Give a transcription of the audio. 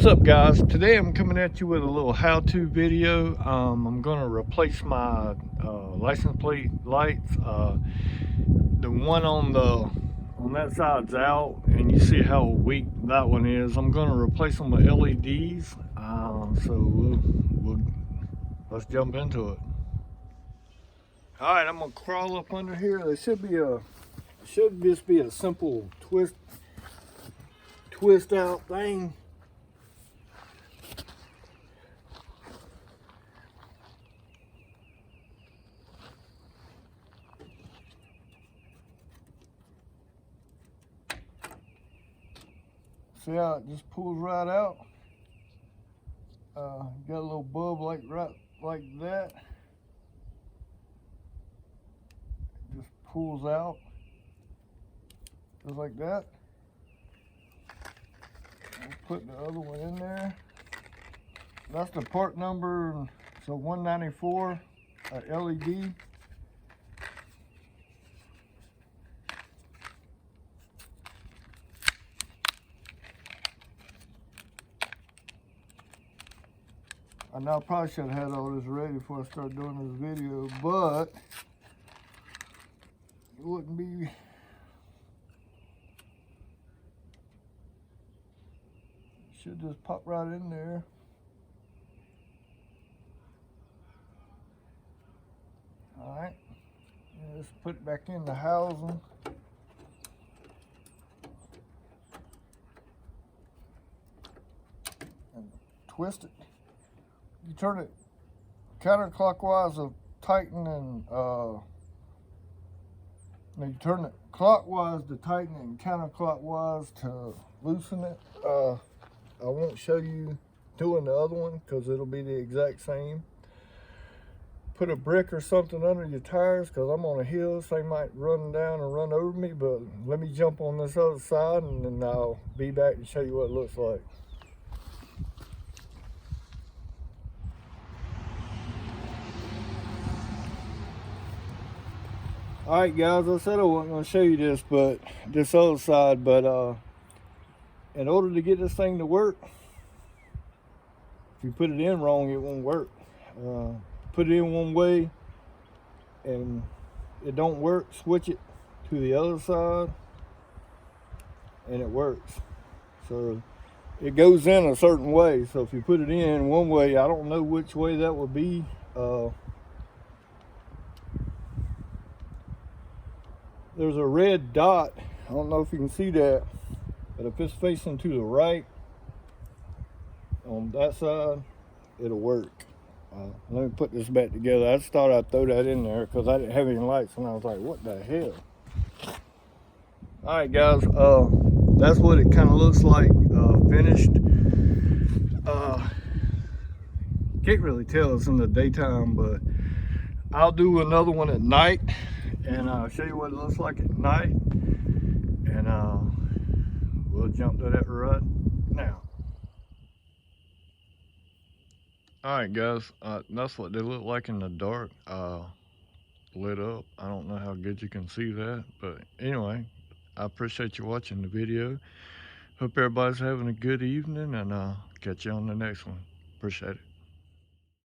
What's up, guys? Today I'm coming at you with a little how-to video. I'm going to replace my license plate lights. The one on that side's out, and you see how weak that one is. I'm going to replace them with LEDs. Let's jump into it. All right, I'm gonna crawl up under here. There should just be a simple twist out thing. See how it just pulls right out? Got a little bulb right like that. It just pulls out just like that. I'll put the other one in there. That's the part number, so 194 LED. I know I probably should have had all this ready before I start doing this video, but it wouldn't be. Should just pop right in there. All right, just put it back in the housing. And twist it. You turn it counterclockwise to tighten, and you turn it clockwise to tighten and counterclockwise to loosen it. I won't show you doing the other one because it'll be the exact same. Put a brick or something under your tires because I'm on a hill, so they might run down and run over me, but let me jump on this other side and then I'll be back to show you what it looks like. All right, guys, I said I wasn't going to show you this, but this other side, but in order to get this thing to work, if you put it in wrong, it won't work. Put it in one way and it don't work, switch it to the other side and it works. So it goes in a certain way. So if you put it in one way, I don't know which way that would be. There's a red dot. I don't know if you can see that, but if it's facing to the right on that side, it'll work. Let me put this back together. I just thought I'd throw that in there because I didn't have any lights, and I was like, what the hell? All right, guys, that's what it kind of looks like finished. Can't really tell it's in the daytime, but I'll do another one at night and I'll show you what it looks like at night, and we'll jump to that right now. All right, guys, that's what they look like in the dark, lit up. I don't know how good you can see that, but anyway, I appreciate you watching the video. Hope everybody's having a good evening, and I'll catch you on the next one. Appreciate it.